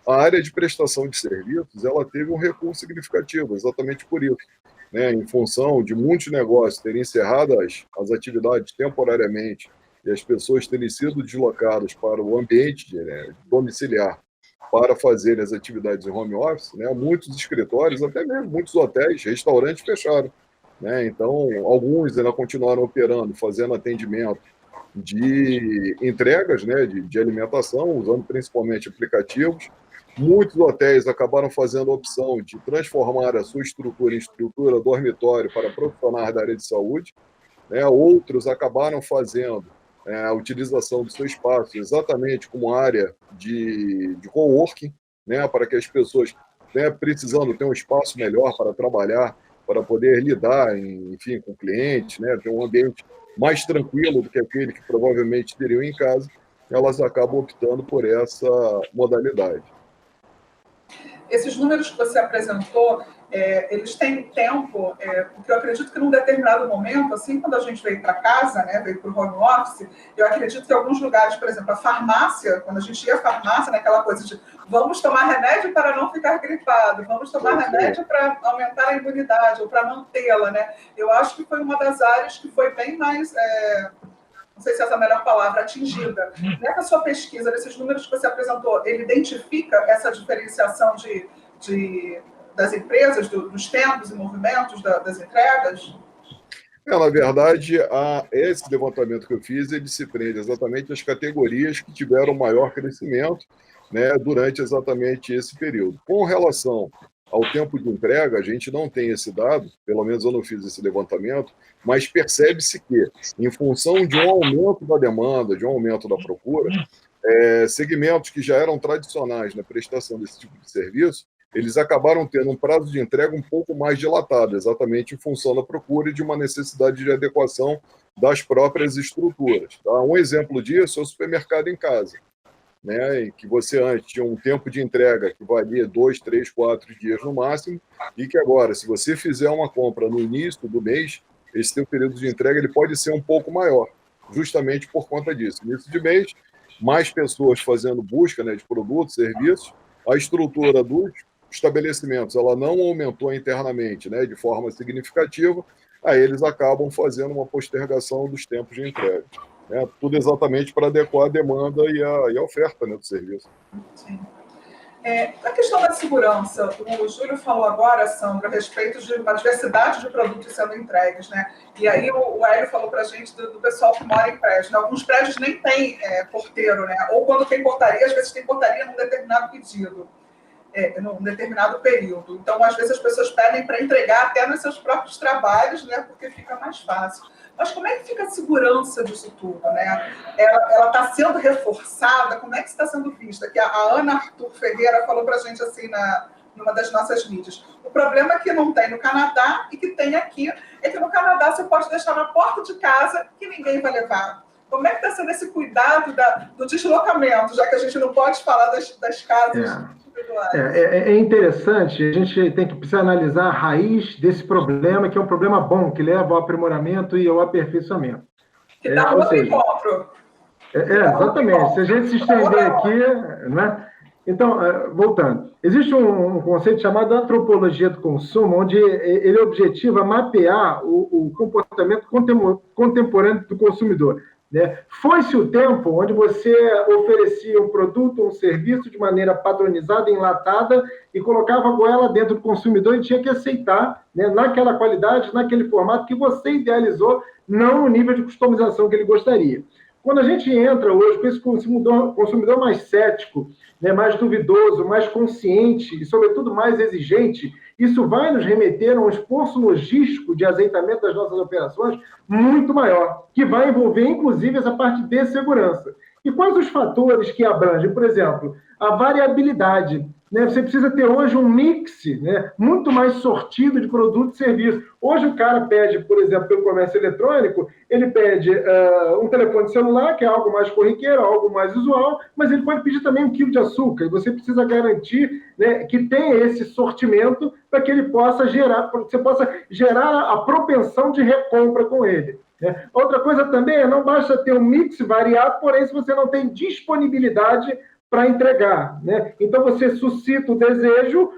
A área de prestação de serviços, ela teve um recuo significativo, exatamente por isso, né, em função de muitos negócios terem encerrado as atividades temporariamente e as pessoas terem sido deslocadas para o ambiente domiciliar para fazer as atividades em home office, né, muitos escritórios, até mesmo muitos hotéis, restaurantes fecharam, né, então alguns ainda continuaram operando, fazendo atendimento de entregas, né, de alimentação, usando principalmente aplicativos. Muitos hotéis acabaram fazendo a opção de transformar a sua estrutura em estrutura dormitório para profissionais da área de saúde, né? Outros acabaram fazendo a utilização do seu espaço exatamente como área de coworking, né? Para que as pessoas, né, precisando ter um espaço melhor para trabalhar, para poder lidar, enfim, com clientes, né? Ter um ambiente mais tranquilo do que aquele que provavelmente teriam em casa, elas acabam optando por essa modalidade. Esses números que você apresentou, eles têm tempo, porque eu acredito que num determinado momento, assim, quando a gente veio para casa, né, veio para o home office, eu acredito que em alguns lugares, por exemplo, a farmácia, quando a gente ia à farmácia, naquela coisa de vamos tomar remédio para não ficar gripado, vamos tomar remédio para aumentar a imunidade ou para mantê-la, né? Eu acho que foi uma das áreas que foi bem mais... não sei se essa é a melhor palavra, atingida. Nessa sua pesquisa, nesses números que você apresentou, ele identifica essa diferenciação das empresas, dos tempos e movimentos das entregas? Na verdade, esse levantamento que eu fiz, ele se prende exatamente às categorias que tiveram maior crescimento, né, durante exatamente esse período. Com relação ao tempo de entrega, a gente não tem esse dado, pelo menos eu não fiz esse levantamento, mas percebe-se que, em função de um aumento da demanda, de um aumento da procura, segmentos que já eram tradicionais na prestação desse tipo de serviço, eles acabaram tendo um prazo de entrega um pouco mais dilatado, exatamente em função da procura e de uma necessidade de adequação das próprias estruturas. Tá? Um exemplo disso é o supermercado em casa, né, em que você antes tinha um tempo de entrega que valia 2, 3, 4 dias no máximo, e que agora, se você fizer uma compra no início do mês, esse teu período de entrega ele pode ser um pouco maior, justamente por conta disso. Início de mês, mais pessoas fazendo busca, né, de produtos, serviços, a estrutura dos estabelecimentos ela não aumentou internamente, né, de forma significativa, aí eles acabam fazendo uma postergação dos tempos de entrega. Tudo exatamente para adequar a demanda e a oferta, né, do serviço. Sim. A questão da segurança, o Júlio falou agora, Sandra, a respeito de uma diversidade de produtos sendo entregues, né? E aí o Hélio falou para a gente do pessoal que mora em prédios. Né? Alguns prédios nem tem porteiro, né? Ou quando tem portaria, às vezes tem portaria num determinado pedido, num determinado período. Então, às vezes as pessoas pedem para entregar até nos seus próprios trabalhos, né? Porque fica mais fácil. Mas como é que fica a segurança disso tudo, né? Ela está sendo reforçada? Como é que está sendo vista? Que a Ana Arthur Ferreira falou para a gente assim numa das nossas mídias. O problema que não tem no Canadá e que tem aqui é que no Canadá você pode deixar na porta de casa que ninguém vai levar. Como é que está sendo esse cuidado do deslocamento, já que a gente não pode falar das casas? É interessante, a gente precisa analisar a raiz desse problema, que é um problema bom, que leva ao aprimoramento e ao aperfeiçoamento. Que dá um encontro. Exatamente. Se a gente se estender aqui, né? Então, voltando, existe um conceito chamado antropologia do consumo, onde ele objetiva mapear o comportamento contemporâneo do consumidor. Né? Foi-se o tempo onde você oferecia um produto, um serviço de maneira padronizada, enlatada, e colocava a goela dentro do consumidor e tinha que aceitar, né, naquela qualidade, naquele formato que você idealizou, não no nível de customização que ele gostaria. Quando a gente entra hoje com esse consumidor mais cético, né, mais duvidoso, mais consciente e, sobretudo, mais exigente, isso vai nos remeter a um esforço logístico de azeitamento das nossas operações muito maior, que vai envolver, inclusive, essa parte de segurança. E quais os fatores que abrangem? Por exemplo, a variabilidade. Né? Você precisa ter hoje um mix, né, muito mais sortido de produto e serviço. Hoje o cara pede, por exemplo, pelo comércio eletrônico, ele pede um telefone celular, que é algo mais corriqueiro, algo mais usual, mas ele pode pedir também 1 quilo de açúcar, e você precisa garantir, né, que tenha esse sortimento para que ele possa gerar, para que você possa gerar a propensão de recompra com ele. Né? Outra coisa também não basta ter um mix variado, porém, se você não tem disponibilidade para entregar, né? Então você suscita o desejo,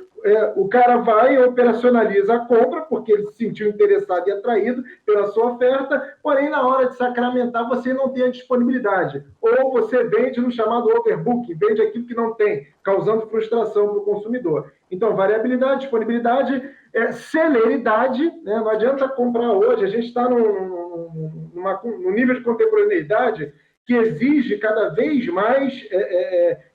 o cara vai e operacionaliza a compra, porque ele se sentiu interessado e atraído pela sua oferta, porém na hora de sacramentar você não tem a disponibilidade. Ou você vende no chamado overbooking, vende aquilo que não tem, causando frustração para o consumidor. Então, variabilidade, disponibilidade, celeridade, né? Não adianta comprar hoje, a gente está num nível de contemporaneidade que exige cada vez mais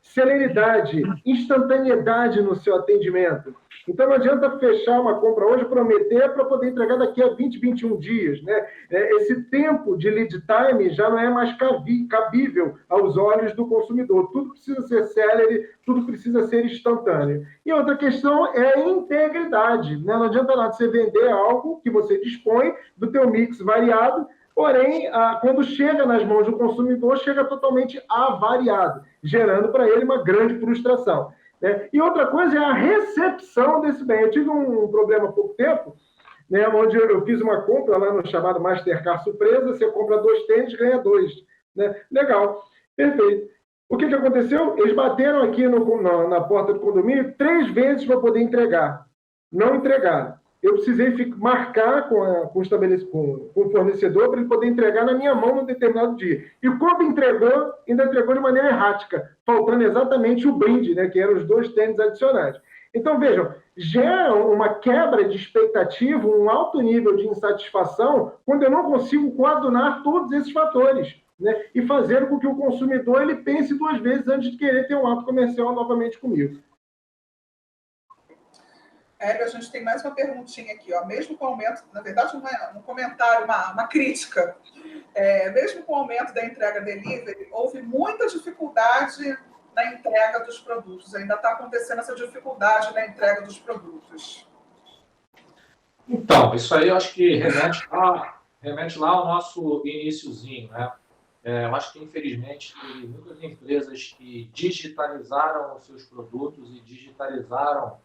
celeridade, instantaneidade no seu atendimento. Então, não adianta fechar uma compra hoje, prometer para poder entregar daqui a 20, 21 dias. Né? Esse tempo de lead time já não é mais cabível aos olhos do consumidor. Tudo precisa ser célere, tudo precisa ser instantâneo. E outra questão é a integridade. Né? Não adianta nada você vender algo que você dispõe do teu mix variado, porém, quando chega nas mãos do consumidor, chega totalmente avariado, gerando para ele uma grande frustração. Né? E outra coisa é a recepção desse bem. Eu tive um problema há pouco tempo, né, onde eu fiz uma compra lá no chamado Mastercard Surpresa, você compra 2 tênis, ganha 2. Né? Legal, perfeito. O que aconteceu? Eles bateram aqui na porta do condomínio 3 vezes para poder entregar. Não entregaram. eu precisei marcar com o fornecedor para ele poder entregar na minha mão num determinado dia. E quando entregou, ainda entregou de maneira errática, faltando exatamente o brinde, né, que eram os 2 tênis adicionais. Então, vejam, gera uma quebra de expectativa, um alto nível de insatisfação, quando eu não consigo coadunar todos esses fatores, né, e fazer com que o consumidor ele pense 2 vezes antes de querer ter um ato comercial novamente comigo. Hélio, a gente tem mais uma perguntinha aqui, ó. Mesmo com o aumento, na verdade, um comentário, uma crítica. Mesmo com o aumento da entrega delivery, houve muita dificuldade na entrega dos produtos. Ainda está acontecendo essa dificuldade na entrega dos produtos. Então, isso aí eu acho que remete lá ao nosso iniciozinho, né? Eu acho que, infelizmente, tem muitas empresas que digitalizaram os seus produtos e digitalizaram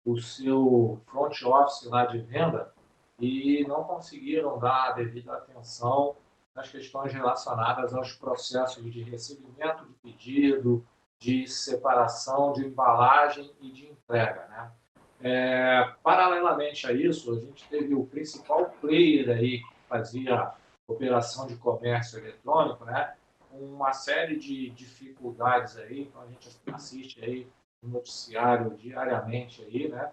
o seu front office lá de venda e não conseguiram dar a devida atenção nas questões relacionadas aos processos de recebimento de pedido, de separação, de embalagem e de entrega, né? Paralelamente a isso, a gente teve o principal player aí que fazia operação de comércio eletrônico, né? Uma série de dificuldades aí, então a gente assiste aí no noticiário diariamente aí, né?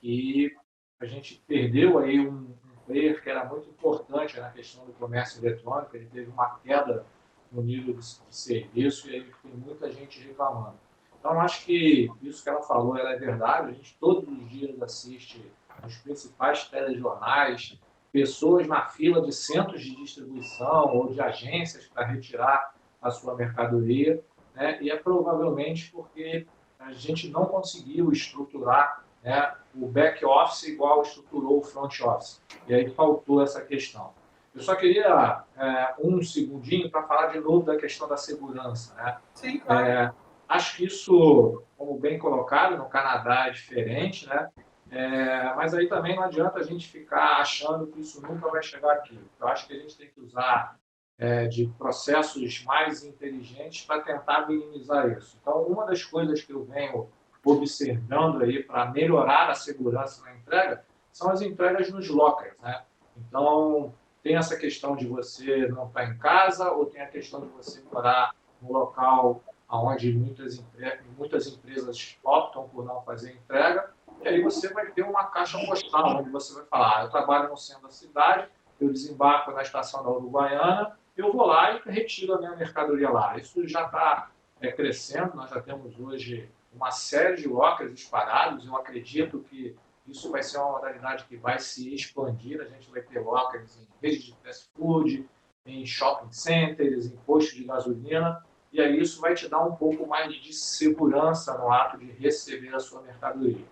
Que a gente perdeu aí um player que era muito importante na questão do comércio eletrônico, ele teve uma queda no nível de serviço e aí tem muita gente reclamando. Então, acho que isso que ela falou ela é verdade. A gente todos os dias assiste os principais telejornais, pessoas na fila de centros de distribuição ou de agências para retirar a sua mercadoria, né? E é provavelmente porque a gente não conseguiu estruturar, né, o back-office igual estruturou o front-office. E aí faltou essa questão. Eu só queria um segundinho para falar de novo da questão da segurança, né? Sim, claro. Acho que isso, como bem colocado, no Canadá é diferente, né? Mas aí também não adianta a gente ficar achando que isso nunca vai chegar aqui. Eu acho que a gente tem que usar de processos mais inteligentes para tentar minimizar isso. Então, uma das coisas que eu venho observando aí para melhorar a segurança na entrega são as entregas nos lockers, né? Então, tem essa questão de você não estar em casa ou tem a questão de você morar no local onde muitas empresas optam por não fazer entrega, e aí você vai ter uma caixa postal, onde você vai falar, eu trabalho no centro da cidade, eu desembarco na estação da Uruguaiana, eu vou lá e retiro a minha mercadoria lá. Isso já está crescendo, nós já temos hoje uma série de lockers espalhados, eu acredito que isso vai ser uma modalidade que vai se expandir, a gente vai ter lockers em redes de fast food, em shopping centers, em postos de gasolina, e aí isso vai te dar um pouco mais de segurança no ato de receber a sua mercadoria.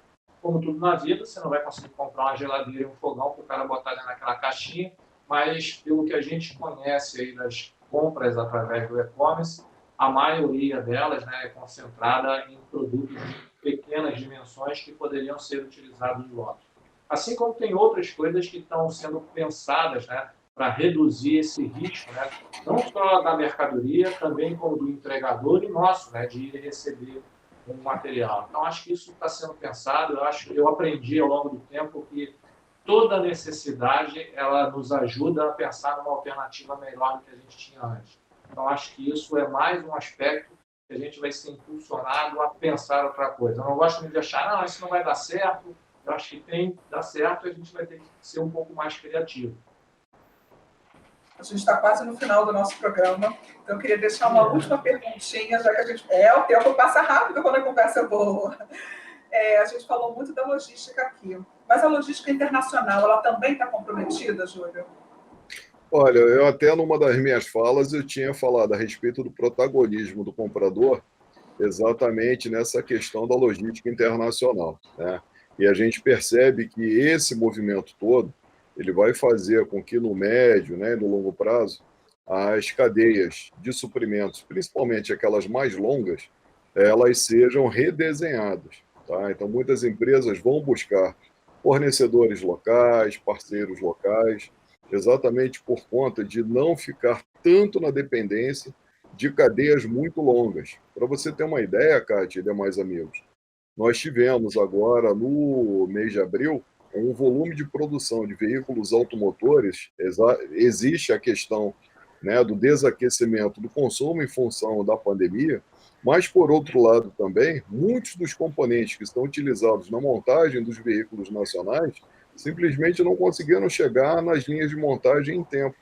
Como tudo na vida, você não vai conseguir comprar uma geladeira e um fogão para o cara botar dentro daquela caixinha, mas pelo que a gente conhece aí das compras através do e-commerce, a maioria delas, né, é concentrada em produtos de pequenas dimensões que poderiam ser utilizados logo. Assim como tem outras coisas que estão sendo pensadas, né, para reduzir esse risco, né, não só da mercadoria, também como do entregador e nosso, né, de ir receber um material. Então, acho que isso está sendo pensado. Eu aprendi ao longo do tempo que toda necessidade ela nos ajuda a pensar numa alternativa melhor do que a gente tinha antes. Então, acho que isso é mais um aspecto que a gente vai ser impulsionado a pensar outra coisa. Eu não gosto muito de achar, não, isso não vai dar certo. Eu acho que tem que dar certo e a gente vai ter que ser um pouco mais criativo. A gente está quase no final do nosso programa, então eu queria deixar uma última perguntinha, já que a gente... o tempo passa rápido quando a conversa é boa. A gente falou muito da logística aqui, mas a logística internacional, ela também está comprometida, Júlio? Olha, eu até numa das minhas falas eu tinha falado a respeito do protagonismo do comprador exatamente nessa questão da logística internacional, né? E a gente percebe que esse movimento todo ele vai fazer com que no médio, né, no longo prazo, as cadeias de suprimentos, principalmente aquelas mais longas, elas sejam redesenhadas, tá? Então, muitas empresas vão buscar fornecedores locais, parceiros locais, exatamente por conta de não ficar tanto na dependência de cadeias muito longas. Para você ter uma ideia, Kátia e demais amigos, nós tivemos agora, no mês de abril, um volume de produção de veículos automotores. Existe a questão, né, do desaquecimento do consumo em função da pandemia, mas, por outro lado, também, muitos dos componentes que estão utilizados na montagem dos veículos nacionais simplesmente não conseguiram chegar nas linhas de montagem em tempo.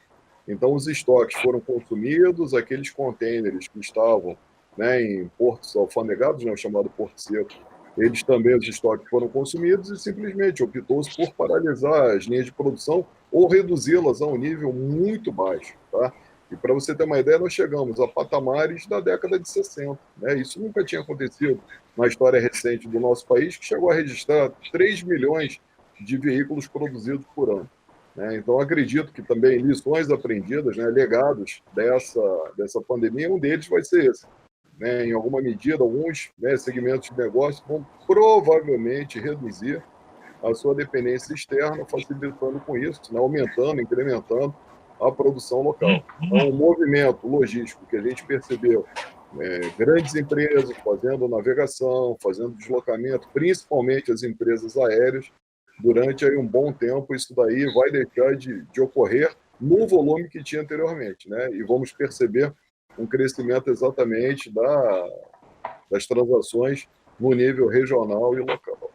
Então, os estoques foram consumidos, aqueles contêineres que estavam, né, em portos alfandegados, né, o chamado Porto Seco, eles também, os estoques foram consumidos e simplesmente optou-se por paralisar as linhas de produção ou reduzi-las a um nível muito baixo. Tá? E para você ter uma ideia, nós chegamos a patamares da década de 60. Né? Isso nunca tinha acontecido na história recente do nosso país, que chegou a registrar 3 milhões de veículos produzidos por ano. Né? Então, acredito que também lições aprendidas, né, legados dessa pandemia, um deles vai ser esse. Né? Em alguma medida, alguns, né, segmentos de negócio vão provavelmente reduzir a sua dependência externa, facilitando com isso, né, aumentando, incrementando a produção local. Então, o movimento logístico que a gente percebeu, grandes empresas fazendo navegação, fazendo deslocamento, principalmente as empresas aéreas, durante aí um bom tempo, isso daí vai deixar de ocorrer no volume que tinha anteriormente, né? E vamos perceber um crescimento exatamente das transações no nível regional e local.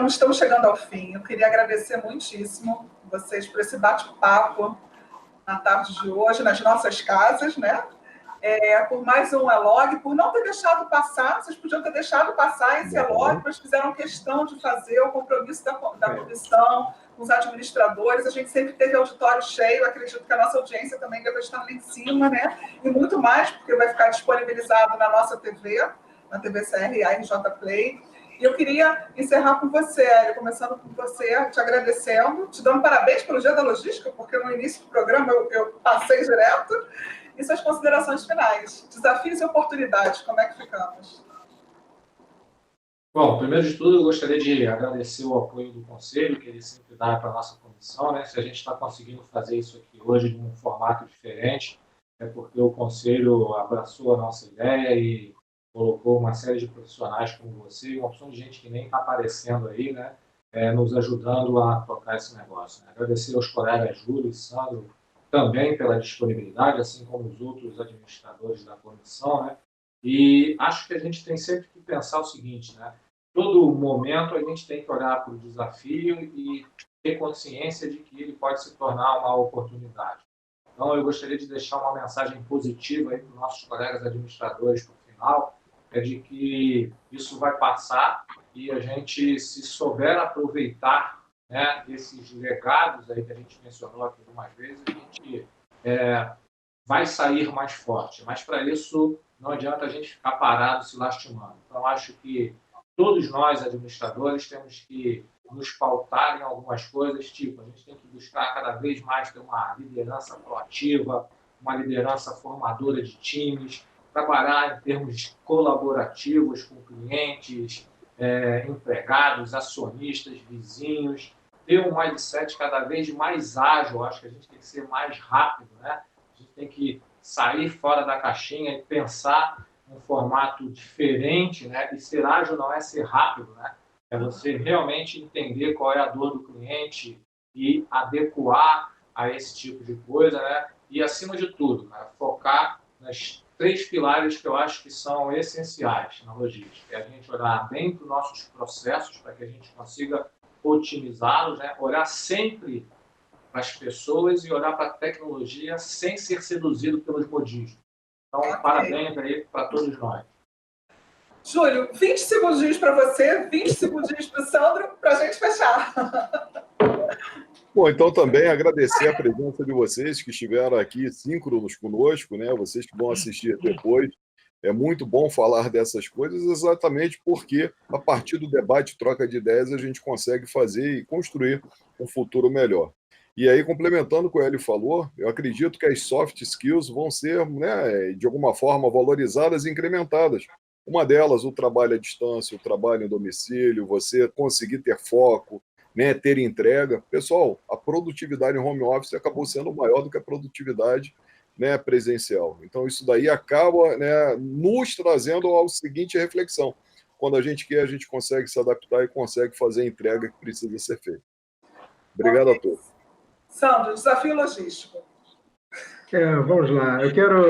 Estamos chegando ao fim. Eu queria agradecer muitíssimo vocês por esse bate-papo na tarde de hoje, nas nossas casas, né? Por mais um ELOG, por não ter deixado passar, vocês podiam ter deixado passar esse ELOG, mas fizeram questão de fazer o compromisso da comissão, com os administradores. A gente sempre teve auditório cheio, acredito que a nossa audiência também deve estar lá em cima, né? E muito mais, porque vai ficar disponibilizado na nossa TV, na TV CR e RJ Play. E eu queria encerrar com você, Hélio, começando com você, te agradecendo, te dando parabéns pelo Dia da Logística, porque no início do programa eu passei direto. E suas considerações finais. Desafios e oportunidades, como é que ficamos? Bom, primeiro de tudo, eu gostaria de agradecer o apoio do Conselho, que ele sempre dá para a nossa comissão, né? Se a gente está conseguindo fazer isso aqui hoje de um formato diferente, é porque o Conselho abraçou a nossa ideia e colocou uma série de profissionais como você, uma opção de gente que nem está aparecendo aí, né? Nos ajudando a tocar esse negócio. Né? Agradecer aos colegas Júlio e Sandro, também pela disponibilidade, assim como os outros administradores da comissão, né? E acho que a gente tem sempre que pensar o seguinte, né? Todo momento a gente tem que olhar para o desafio e ter consciência de que ele pode se tornar uma oportunidade. Então, eu gostaria de deixar uma mensagem positiva aí para os nossos colegas administradores para o final, de que isso vai passar e a gente, se souber aproveitar, né, desses legados aí que a gente mencionou aqui algumas vezes, a gente vai sair mais forte. Mas, para isso, não adianta a gente ficar parado se lastimando. Então, acho que todos nós, administradores, temos que nos pautar em algumas coisas, tipo, a gente tem que buscar cada vez mais ter uma liderança proativa, uma liderança formadora de times, trabalhar em termos colaborativos com clientes, empregados, acionistas, vizinhos, ter um mindset cada vez mais ágil. Acho que a gente tem que ser mais rápido, né? A gente tem que sair fora da caixinha e pensar um formato diferente, né? E ser ágil não é ser rápido, né? É você realmente entender qual é a dor do cliente e adequar a esse tipo de coisa, né? E, acima de tudo, né, focar nas 3 pilares que eu acho que são essenciais na logística. É a gente olhar bem para os nossos processos para que a gente consiga otimizá-los, né? Olhar sempre para as pessoas e olhar para a tecnologia sem ser seduzido pelos modismos. Então, parabéns aí para todos nós. Júlio, 20 segundinhos para você, 20 segundinhos para o Sandro, para a gente fechar. Bom, então também agradecer a presença de vocês que estiveram aqui síncronos conosco, né? Vocês que vão assistir depois. É muito bom falar dessas coisas exatamente porque, a partir do debate, troca de ideias, a gente consegue fazer e construir um futuro melhor. E aí, complementando o que o Hélio falou, eu acredito que as soft skills vão ser, né, de alguma forma, valorizadas e incrementadas. Uma delas, o trabalho à distância, o trabalho em domicílio, você conseguir ter foco, né, ter entrega. Pessoal, a produtividade em home office acabou sendo maior do que a produtividade né, presencial. Então, isso daí acaba, né, nos trazendo a seguinte reflexão. Quando a gente quer, a gente consegue se adaptar e consegue fazer a entrega que precisa ser feita. Obrigado a todos. Sandro, desafio logístico. Vamos lá, eu quero,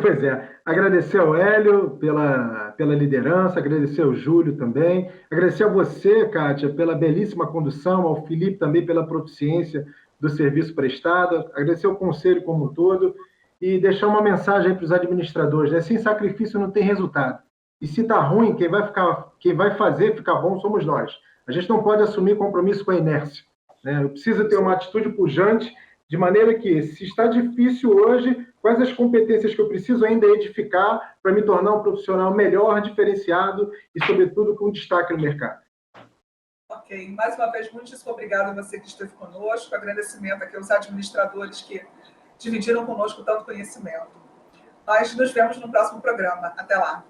pois agradecer ao Hélio pela liderança, agradecer ao Júlio também, agradecer a você, Kátia, pela belíssima condução, ao Felipe também pela proficiência do serviço prestado, agradecer ao conselho como um todo e deixar uma mensagem para os administradores, né? Sem sacrifício não tem resultado. E se está ruim, quem vai fazer ficar bom somos nós. A gente não pode assumir compromisso com a inércia, né? Precisa ter uma atitude pujante, de maneira que, se está difícil hoje, quais as competências que eu preciso ainda edificar para me tornar um profissional melhor, diferenciado e, sobretudo, com destaque no mercado. Ok. Mais uma vez, muitíssimo obrigada a você que esteve conosco. Agradecimento aqui aos administradores que dividiram conosco tanto conhecimento. Nós nos vemos no próximo programa. Até lá.